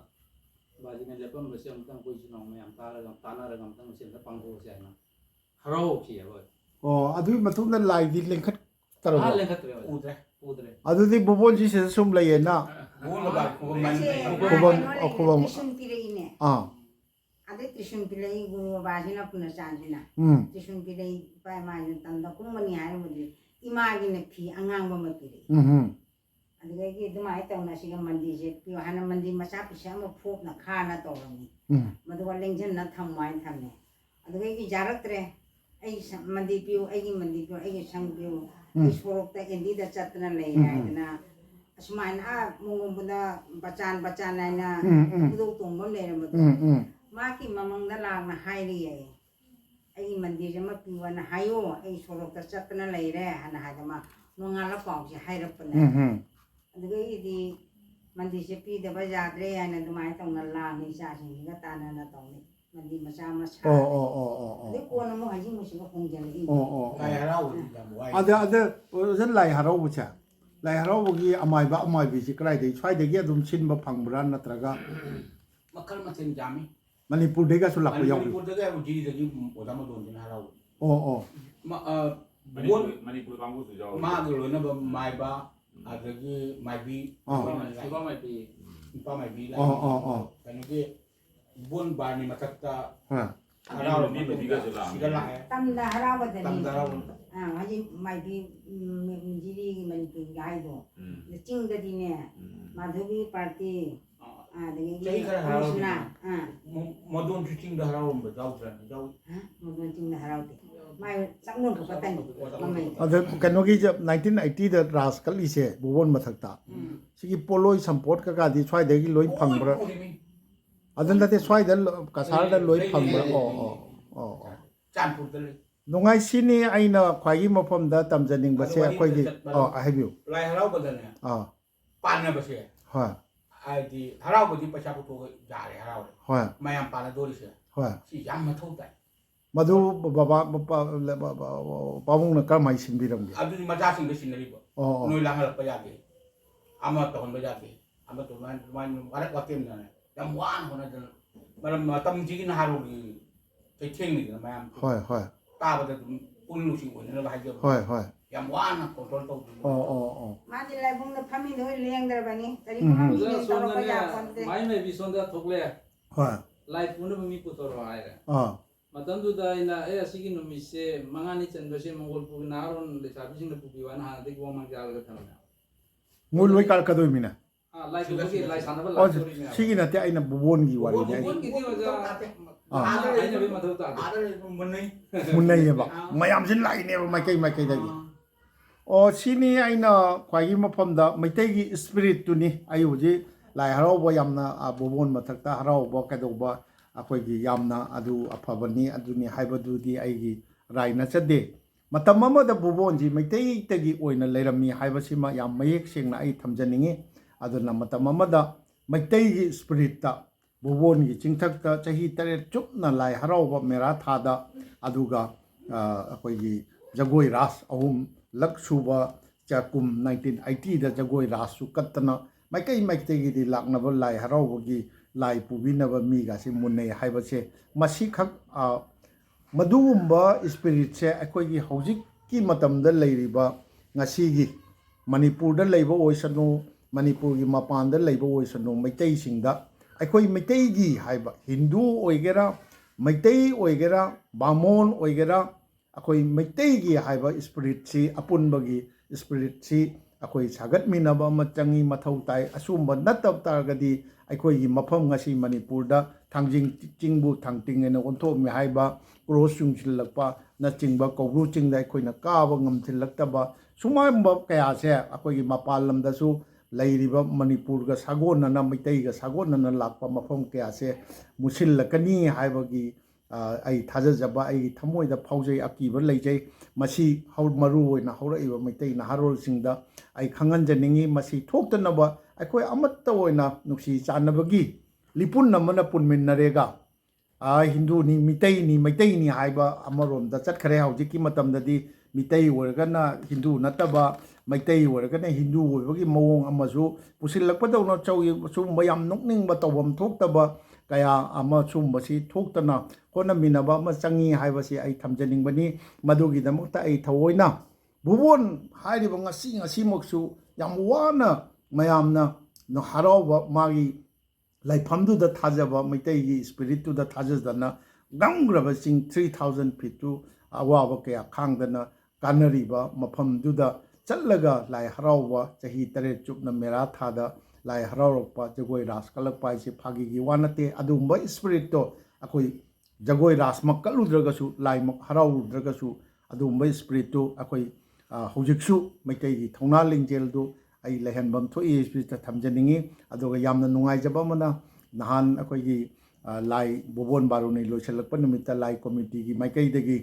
बाजिने लेपम बसे अमतंग कोइ सुनाउ मयाम तानारगम अमतंग से पंको सेना हराओ खियबो अदुगी मतुंगदा लाइदि लेंखत तरबो लेंखतरे उद्रे अदुदी बोबोन जी से सुम लयेना बोबोन त्रिशूल पिरेइने अदे त्रिशूल पिरेइ गुरु बाजिना पुना चांजिना त्रिशूल पिरेइ पाय माजिन तंदा कुमनि हायबुदि इमागिने फी अंगांग बम पिरे अदगे दुमाय तौना सिगा मंदी जे पियो हाना मंदी मचा पिसा म फोक न खाना तौरमी मदुवा लेंजन न थमवाय थमने ꯑꯗꯨꯒ ꯑꯩꯒꯤ ꯌꯥꯔꯛꯇ꯭ꯔꯦ ꯑꯩꯒꯤ ꯃꯟꯗꯤ ꯄꯤꯌꯨ ꯑꯩꯒꯤ ꯃꯟꯗꯤ ꯄꯤꯌꯨ ꯑꯩꯒꯤ ꯁꯪ ꯄꯤꯌꯨ ꯑꯩ ꯁꯣꯔꯣꯛꯇ ꯑꯦꯟꯗꯤꯗ ꯆꯠꯇꯅ ꯂꯩꯔꯦ ꯍꯥꯏꯗꯅ ꯑꯁꯨꯃꯥꯏꯅ ꯃꯣꯡꯒꯨꯝꯕꯗ ꯕꯆꯥꯟ ꯍꯥꯏꯅ ꯈꯨꯗꯧ ꯇꯣꯡꯕ ꯂꯩꯔꯝꯕꯗꯣ ꯃꯥꯒꯤ ꯃꯃꯥꯡꯗ ꯂꯥꯛꯅ ꯍꯥꯏꯔꯤꯌꯦ ꯑꯩꯒꯤ ꯃꯟꯗꯤꯔꯁꯦ ꯑꯃ ꯄꯤꯌꯨꯅ ꯍꯥꯏꯌꯣ ꯑꯩ ꯁꯣꯔꯣꯛꯇ ꯆꯠꯇꯅ ꯂꯩꯔꯦ ꯍꯥꯏꯅ ꯍꯥꯏꯗꯅ ꯅꯣꯡꯉꯥꯜꯂ ꯄꯥꯎꯁꯦ ꯍꯥꯏꯔꯛꯄꯅꯦ ꯑꯗꯨꯒ ꯑꯩꯗꯤ ꯃꯟꯗꯤꯔꯁꯦ ꯄꯤꯗꯕ ꯌꯥꯗ꯭ꯔꯦ ꯍꯥꯏꯅ ꯑꯗꯨꯃꯥꯏꯅ ꯇꯧꯅ ꯂꯥꯡꯉꯤ ꯏꯆꯥꯁꯤꯡꯁꯤꯒ ꯇꯥꯟꯅꯅ ꯇꯧꯅꯤ ꯃꯟꯗꯤꯔ ꯃꯆꯥ ꯑꯃ ꯁꯥꯔꯦ ꯑꯗꯩ ꯀꯣꯟꯅ ꯑꯃꯨꯛ ꯍꯧꯖꯤꯛ ꯃꯁꯤꯒ ꯍꯣꯡꯖꯜꯂꯛꯏ ꯂꯥꯏ ꯍꯔꯥꯎꯕꯗꯤ ꯌꯥꯝ ꯋꯥꯏ ꯑꯗ ꯂꯥꯏ ꯍꯔꯥꯎꯕꯁꯦ ꯂꯥꯏ ꯍꯔꯥꯎꯕꯒꯤ ꯑꯃꯥꯏꯕ ꯑꯃꯥꯏꯕꯤꯁꯤ ꯀꯗꯥꯏꯗꯒꯤ ꯁ꯭ꯋꯥꯏꯗꯒꯤ ꯑꯗꯨꯝ ꯁꯤꯟꯕ ꯐꯪꯕ꯭ꯔꯥ ꯅꯠꯇ꯭ꯔꯒ ꯃꯈꯜ ꯃꯊꯦꯜ ꯌꯥꯝꯃꯤ ꯃꯅꯤꯄꯨꯔꯗꯒꯤꯁꯨ ꯂꯥꯛꯄ ꯌꯥꯎꯏ ꯃꯅꯤꯄꯨꯔꯗꯒꯤ ꯍꯧꯖꯤꯛꯗꯒꯤ ꯑꯣꯖꯥ ꯃꯗꯣꯟꯁꯤꯅ ꯍꯔꯥꯎꯕ ꯃꯅꯤꯄꯨꯔ ꯀꯥꯡꯕꯨꯁꯨ ꯌꯥꯎꯋꯤ ꯃꯥꯒꯤ ꯂꯣꯏꯅꯕ ꯃꯥꯏꯕ ꯑꯗꯒꯤ ꯃꯥꯏꯕꯤ ꯅꯨꯄꯥ ꯃꯥꯏꯕꯤ ꯅꯨꯄꯥ ꯃꯥꯏꯕꯤ ꯀꯩꯅꯣꯒꯤ ꯕꯣꯟ ꯕꯥꯔꯅꯤ ꯃꯊꯛꯇ ꯍꯔꯥꯎꯔꯕ ꯁꯤꯗ ꯂꯥꯛꯑꯦ ꯇꯝꯗ ꯍꯔꯥꯎꯕꯗꯅꯤ ꯇꯝꯗ ꯍꯔꯥꯎꯕ ꯍꯧꯖꯤꯛ ꯃꯥꯏꯕꯤ ꯖꯤꯔꯤꯒꯤ ꯃꯅꯤꯄꯨꯔꯤꯒ ꯍꯥꯏꯗꯣ ꯆꯤꯡꯗꯗꯤꯅꯦ ꯃꯥꯙꯕꯤ ꯄꯥꯔꯇꯤ ꯑꯗꯒꯤ ꯆꯍꯤ ꯈꯔ ꯀ꯭ꯔꯤꯁꯅ ꯃꯗꯣꯟꯁꯨ ꯆꯤꯡꯗ ꯍꯔꯥꯎꯔꯝꯕ ꯌꯥꯎꯗ꯭ꯔꯅꯤ ꯌꯥꯎꯏ ꯃꯗꯣꯟ ꯆꯤꯡꯗ ꯍꯔꯥꯎꯗꯦ ꯃꯥꯏ ꯆꯪꯅꯣꯟ ꯈꯛꯇꯅꯤ ꯃꯃꯩ ꯑꯗ ꯀꯩꯅꯣꯒꯤ 1980ꯗ ꯔꯥꯁ ꯀꯠꯂꯤꯁꯦ ꯕꯨꯕꯣꯟ ꯃꯊꯛꯇ ꯁꯤꯒꯤ ꯄꯣꯂꯣꯏ ꯁꯝꯄꯣꯠ ꯀꯀꯥꯗꯤ ꯁ꯭ꯋꯥꯏꯗꯒꯤ ꯂꯣꯏ ꯐꯪꯕ꯭ꯔꯥ ꯑꯗꯨ ꯅꯠꯇꯦ ꯁ꯭ꯋꯥꯏꯗ ꯀꯁꯥꯔꯗ ꯂꯣꯏ ꯐꯪꯕ꯭ꯔꯥ ꯆꯥꯟꯄꯨꯔꯗ ꯂꯩ ꯅꯨꯡꯉꯥꯏ ꯁꯤꯅꯤ ꯑꯩꯅ ꯈ꯭ꯋꯥꯏꯒꯤ ꯃꯐꯝꯗ ꯇꯝꯖꯅꯤꯡꯕꯁꯦ ꯑꯩꯈꯣꯏꯒꯤ ꯍꯥꯏꯕꯤꯌꯨ ꯂꯥꯏ ꯍꯔꯥꯎꯕꯗꯅꯦ ꯄꯥꯟꯅꯕꯁꯦ ꯍꯣꯏ ꯍꯥꯏꯗꯤ ꯍꯔꯥꯎꯕꯗꯤ ꯄꯩꯁా ꯄꯨꯊꯣꯛꯑꯒ ꯌꯥꯔꯦ ꯍꯔꯥꯎꯔꯦ ꯍꯣꯏ ꯃꯌꯥꯝ ꯄꯥꯟꯅꯗꯣꯔꯤꯁꯦ ꯍꯣꯏ ꯁꯤ ꯌꯥꯝ ꯃꯊꯧ ꯇꯥꯏ ꯃꯗꯨ ꯕꯕꯥ ꯄꯥꯕꯨꯡꯅ ꯀꯔꯝꯍꯥꯏꯅ ꯁꯤꯟꯕꯤꯔꯝꯒꯦ ꯑꯗꯨꯗꯤ ꯃꯆꯥꯁꯤꯡꯗ ꯁꯤꯟꯅꯔꯤꯕ ꯅꯣꯏ ꯂꯥꯡꯍꯜꯂꯛꯄ ꯌꯥꯗꯦ ꯑꯃ ꯇꯧꯍꯟꯕ ꯌꯥꯗꯦ ꯑꯃ ꯑꯗꯨꯃꯥꯏꯅ ꯋꯥꯔꯛ ꯋꯥꯇꯦꯝꯗꯅꯦ ꯌꯥꯝ ꯋꯥꯅ ꯍꯣꯠꯅꯗꯅ ꯃꯔꯝ ꯃꯇꯝꯁꯤꯒꯤ ꯅꯍꯥꯔꯣꯜꯒꯤ ꯆꯩꯊꯦꯡꯅꯤꯗꯅ ꯃꯌꯥꯝ ꯍꯣꯏ ꯍꯣꯏ ꯇꯥꯕꯗ ꯑꯗꯨꯝ ꯄꯨꯛꯅꯤꯡ ꯅꯨꯡꯁꯤꯡ ꯑꯣꯏꯅꯅꯕ ꯍꯥꯏꯖꯕ ꯍꯣꯏ ꯍꯣꯏ ꯌꯥꯝ ꯋꯥꯅ ꯀꯟꯇ꯭ꯔꯣꯜ ꯇꯧꯗꯣꯏꯅꯤ ꯃꯥꯗꯤ ꯂꯥꯏꯕꯨꯡꯗ ꯐꯝꯃꯤꯗꯣ ꯂꯦꯡꯗ꯭ꯔꯕꯅꯤ ꯀꯔꯤꯒꯨꯝꯕ ꯃꯤꯅ ꯇꯧꯔꯛꯄ ꯌꯥꯄꯣꯟꯇꯦ ꯃꯥꯏ ꯃꯥꯏꯕꯤ ꯁꯣꯟꯗ ꯊꯣꯛꯂꯛꯑꯦ ꯍꯣꯏ ꯂꯥꯏ ꯄꯨꯅꯕ ꯃꯤ ꯄꯨꯊꯣꯔꯛꯑꯣ ꯍꯥꯏꯔꯦ ꯃꯇꯝꯗꯨꯗ ꯑꯩꯅ ꯑꯁꯤꯒꯤ ꯅꯨꯃꯤꯠꯁꯦ ꯃꯉꯥꯅꯤ ꯆꯟꯕꯁꯦ ꯃꯪꯒꯣꯜꯄꯨꯔꯒꯤ ꯅꯍꯥꯔꯣꯟ ꯂꯩꯁꯥꯕꯤꯁꯤꯡꯅ ꯄꯨꯕꯤꯌꯨ ꯍꯥꯟꯅꯗꯒꯤ ꯋꯥꯃꯪ ꯆꯥꯔꯒ ꯊꯝꯃꯦ ꯃꯣꯏ ꯂꯣꯏ ꯀꯥꯔꯛꯀꯗꯣꯏꯃꯤꯅ ꯂꯥꯏ ꯄꯨꯕꯒꯤ ꯂꯥꯏ ꯁꯥꯟꯅꯕ ꯂꯥꯛꯇꯣꯔꯤꯅꯦ ꯁꯤꯒꯤ ꯅꯠꯇꯦ ꯑꯩꯅ ꯕꯨꯕꯣꯟꯒꯤ ꯋꯥꯔꯤꯅꯦ ꯕꯨꯕꯣꯟꯒꯤꯗꯤ ꯑꯣꯖꯥ ꯍꯥꯏꯅꯕꯒꯤ ꯃꯊꯧ ꯇꯥꯗꯦ ꯃꯨꯟꯅꯩꯌꯦꯕ ꯃꯌꯥꯝꯁꯤ ꯂꯥꯛꯏꯅꯦꯕ ꯃꯥꯏꯀꯩꯗꯒꯤ ꯁꯤꯅꯤ ꯑꯩꯅ ꯈ꯭ꯋꯥꯏꯒꯤ ꯃꯐꯝꯗ ꯃꯩꯇꯩꯒꯤ ꯏꯁꯄꯤꯔꯤꯠꯇꯨꯅꯤ ꯑꯩ ꯍꯧꯖꯤꯛ ꯂꯥꯏ ꯍꯔꯥꯎꯕ ꯌꯥꯝꯅ ꯕꯨꯕꯣꯟ ꯃꯊꯛꯇ ꯍꯔꯥꯎꯕ ꯀꯩꯗꯧꯕ ꯑꯩꯈꯣꯏꯒꯤ ꯌꯥꯝꯅ ꯑꯗꯨ ꯑꯐꯕꯅꯤ ꯑꯗꯨꯅꯤ ꯍꯥꯏꯕꯗꯨꯗꯤ ꯑꯩꯒꯤ ꯔꯥꯏ ꯅꯠꯆꯗꯦ ꯃꯇꯝ ꯑꯃꯗ ꯕꯨꯕꯣꯟꯁꯤ ꯃꯩꯇꯩꯗꯒꯤ ꯑꯣꯏꯅ ꯂꯩꯔꯝꯃꯤ ꯍꯥꯏꯕꯁꯤꯃ ꯌꯥꯝ ꯃꯌꯦꯛ ꯁꯦꯡꯅ ꯑꯩ ꯊꯝꯖꯅꯤꯡꯉꯤ ꯑꯗꯨꯅ ꯃꯇꯝ ꯑꯃꯗ ꯃꯩꯇꯩꯒꯤ ꯏꯁꯄꯤꯔꯤꯠꯇ ꯕꯨꯕꯣꯟꯒꯤ ꯆꯤꯡꯊꯛꯇ ꯆꯍꯤ 8 ꯆꯨꯞꯅ ꯂꯥꯏ ꯍꯔꯥꯎꯕ ꯃꯦꯔꯥ ꯊꯥꯗ ꯑꯗꯨꯒ ꯑꯩꯈꯣꯏꯒꯤ ꯖꯒꯣꯏ ꯔꯥꯁ 3ꯂꯛ ꯁꯨꯕ ꯆꯥꯛꯀꯨꯝ 1980ꯗ ꯖꯒꯣꯏ ꯔꯥꯁꯁꯨ ꯀꯠꯇꯅ ꯃꯩꯇꯩꯒꯤꯗꯤ ꯂꯥꯛꯅꯕ ꯂꯥꯏ ꯍꯔꯥꯎꯕꯒꯤ ꯂꯥꯏ ꯄꯨꯕꯤꯅꯕ ꯃꯤꯒꯁꯤ ꯃꯨꯟꯅꯩ ꯍꯥꯏꯕꯁꯦ ꯃꯁꯤꯈꯛ ꯃꯗꯨꯒꯨꯝꯕ ꯏꯁꯄꯤꯔꯤꯠꯁꯦ ꯑꯩꯈꯣꯏꯒꯤ ꯍꯧꯖꯤꯛꯀꯤ ꯃꯇꯝꯗ ꯂꯩꯔꯤꯕ ꯉꯁꯤꯒꯤ ꯃꯅꯤꯄꯨꯔꯗ ꯂꯩꯕ ꯑꯣꯏꯁꯅꯨ ꯃꯅꯤꯄꯨꯔꯒꯤ ꯃꯄꯥꯟꯗ ꯂꯩꯕ ꯑꯣꯏꯁꯅꯨ ꯃꯩꯇꯩꯁꯤꯡꯗ ꯑꯩꯈꯣꯏ ꯃꯩꯇꯩꯒꯤ ꯍꯥꯏꯕ ꯍꯤꯟꯗꯨ ꯑꯣꯏꯒꯦꯔꯥ ꯃꯩꯇꯩ ꯑꯣꯏꯒꯦꯔꯥ ꯕꯥꯃꯣꯟ ꯑꯣꯏꯒꯦꯔꯥ ꯑꯩꯈꯣꯏ ꯃꯩꯇꯩꯒꯤ ꯍꯥꯏꯕ ꯏꯁꯄꯤꯔꯤꯠꯁꯤ ꯑꯄꯨꯟꯕꯒꯤ ꯏꯁꯄꯤꯔꯤꯠꯁꯤ ꯑꯩꯈꯣꯏ ꯁꯥꯒꯠꯃꯤꯟꯅꯕ ꯑꯃ ꯆꯪꯉꯤ ꯃꯊꯧ ꯇꯥꯏ ꯑꯁꯨꯝꯕ ꯅꯠꯇꯕ ꯇꯥꯔꯒꯗꯤ ꯑꯩꯈꯣꯏꯒꯤ ꯃꯐꯝ ꯉꯁꯤ ꯃꯅꯤꯄꯨꯔꯗ ꯊꯥꯡꯖꯤꯡ ꯆꯤꯡꯕꯨ ꯊꯥꯡꯇꯤꯡ ꯑꯣꯟꯊꯣꯛꯑꯝꯃꯤ ꯍꯥꯏꯕ ꯀ꯭ꯔꯣꯁ ꯆꯨꯡꯁꯤꯜꯂꯛꯄꯅꯆꯤꯡꯕ ꯀꯧꯕ꯭ꯔꯨ ꯆꯤꯡꯗ ꯑꯩꯈꯣꯏꯅ ꯀꯥꯕ ꯉꯝꯁꯤꯜꯂꯛꯇꯕ ꯁꯨꯒꯨꯝꯕ ꯀꯌꯥꯁꯦ ꯑꯩꯈꯣꯏꯒꯤ ꯃꯄꯥꯟ ꯂꯝꯗꯁꯨ ꯂꯩꯔꯤꯕ ꯃꯅꯤꯄꯨꯔꯒ ꯁꯥꯒꯣꯟꯅꯅ ꯃꯩꯇꯩꯒ ꯁꯥꯒꯣꯟꯅꯅ ꯂꯥꯛꯄ ꯃꯐꯝ ꯀꯌꯥꯁꯦ ꯃꯨꯠꯁꯤꯜꯂꯛꯀꯅꯤ ꯍꯥꯏꯕꯒꯤ ꯑꯩ ꯊꯥꯖꯖꯕ ꯑꯩꯒꯤ ꯊꯃꯣꯏꯗ ꯐꯥꯎꯖꯩ ꯑꯀꯤꯕ ꯂꯩꯖꯩ ꯃꯁꯤ ꯃꯔꯨꯑꯣꯏꯅ ꯍꯧꯔꯛꯏꯕ ꯃꯩꯇꯩ ꯅꯍꯥꯔꯣꯜꯁꯤꯡꯗ ꯑꯩ ꯈꯪꯍꯟꯖꯅꯤꯡꯉꯤ ꯃꯁꯤ ꯊꯣꯛꯇꯅꯕ ꯑꯩꯈꯣꯏ ꯑꯃꯠꯇ ꯑꯣꯏꯅ ꯅꯨꯡꯁꯤ ꯆꯥꯟꯅꯕꯒꯤ ꯂꯤꯄꯨꯟ ꯑꯃꯅ ꯄꯨꯟꯃꯤꯟꯅꯔꯦꯒ ꯍꯤꯟꯗꯨꯅꯤ ꯃꯩꯇꯩꯅꯤ ꯍꯥꯏꯕ ꯑꯃꯔꯣꯝꯗ ꯆꯠꯈ꯭ꯔꯦ ꯍꯧꯖꯤꯛꯀꯤ ꯃꯇꯝꯗꯗꯤ ꯃꯤꯇꯩ ꯑꯣꯏꯔꯒꯅ ꯍꯤꯟꯗꯨ ꯅꯠꯇꯕ ꯃꯩꯇꯩ ꯑꯣꯏꯔꯒꯅ ꯍꯤꯟꯗꯨ ꯑꯣꯏꯕꯒꯤ ꯃꯑꯣꯡ ꯑꯃꯁꯨ ꯄꯨꯁꯤꯜꯂꯛꯄꯗꯧꯅ ꯁꯨꯝꯕ ꯌꯥꯝ ꯅꯣꯛꯅꯤꯡꯕ ꯇꯧꯐꯝ ꯊꯣꯛꯇꯕ ꯀꯌꯥ ꯑꯃ ꯁꯨꯝꯕꯁꯤ ꯊꯣꯛꯇꯅ ꯍꯣꯠꯅꯃꯤꯟꯅꯕ ꯑꯃ ꯆꯪꯉꯤ ꯍꯥꯏꯕꯁꯤ ꯑꯩ ꯊꯝꯖꯅꯤꯡꯕꯅꯤ ꯃꯗꯨꯒꯤꯗꯃꯛꯇ ꯑꯩ ꯊꯑꯣꯏꯅ ꯕꯨꯕꯣꯟ ꯍꯥꯏꯔꯤꯕ ꯉꯁꯤꯃꯛꯁꯨ ꯌꯥꯝ ꯋꯥꯅ ꯃꯌꯥꯝꯅ ꯍꯔꯥꯎꯕ ꯃꯥꯒꯤ ꯂꯩꯐꯝꯗꯨꯗ ꯊꯥꯖꯕ ꯃꯩꯇꯩꯒꯤ ꯏꯁꯄꯤꯔꯤꯠꯇꯨꯗ ꯊꯥꯖꯗꯅ ꯉꯝꯈ꯭ꯔꯕ ꯆꯤꯡ 3000 ꯐꯤꯠꯇꯨ ꯑꯋꯥꯕ ꯀꯌꯥ ꯈꯥꯡꯗꯅ ꯀꯥꯟꯅꯔꯤꯕ ꯃꯐꯝꯗꯨꯗ ꯆꯠꯂꯒ ꯂꯥꯏ ꯍꯔꯥꯎꯕ ꯆꯍꯤ 8 ꯆꯨꯞꯅ ꯃꯦꯔꯥ ꯊꯥꯗ ꯂꯥꯏ ꯍꯔꯥꯎꯔꯛꯄ ꯖꯒꯣꯏ ꯔꯥꯁ ꯀꯠꯂꯛꯄ ꯍꯥꯏꯁꯦ ꯐꯥꯒꯤꯒꯤ ꯋꯥ ꯅꯠꯇꯦ ꯑꯗꯨꯒꯨꯝꯕ ꯏꯁꯄꯤꯔꯤꯠꯇꯣ ꯑꯩꯈꯣꯏ jagoi ras mak kaludragasu lai mak haraudragasu adumbai spirit tu akoi hojiksu maikai gi thona lingjel du ai lehanbam thoi spirit thamjaningi aduga yamna nungai jaba mana nahan akoi gi lai bobon baruni loisalakpa numita lai committee gi maikai degi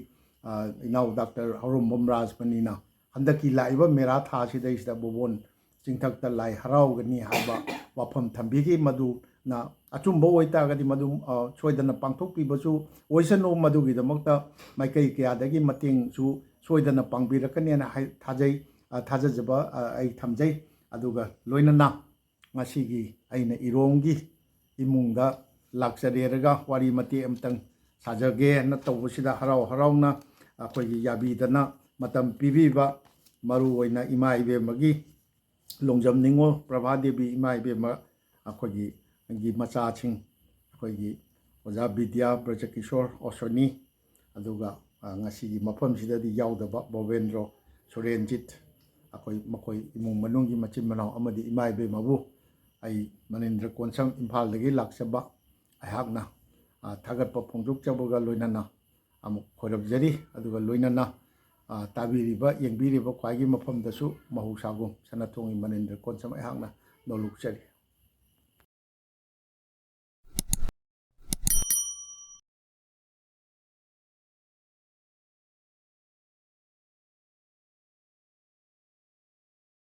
inau Dr. Harom Bomraj panina handaki laiba mera tha sidaisda bobon chingthakta lai haraogani haba wafam thambigi madu na achumbo oitagadi madu soidana pangthokpi basu oisano madu gi damakta maikai kya mating su soidana pangbirakani na thajai thajajaba ai thamjai aduga loinana ngasigi aina iromgi imungda laksaderaga wari mati amtang sajage na tawbusida harauna akogi yabidana matam pibiba maru oina ima ibe magi longjam ningo prabha devi ima ibe ma akogi gi macha ching akogi oja vidya Rakkishwor osoni aduga ngasigi mafam sidadi yaudaba bovendro sorenjit akoi makoi imung manungi machin manau amadi ima ibe mabu ai manindra konsam imphal dagi laksaba aihakna thagatpa phongjuk chabuga loinana amuk khorabjari aduga loinana tabiriba yengbiriba khwaigi mafamdasu mahusagum sanathongi manindra konsam aihakna nolukjari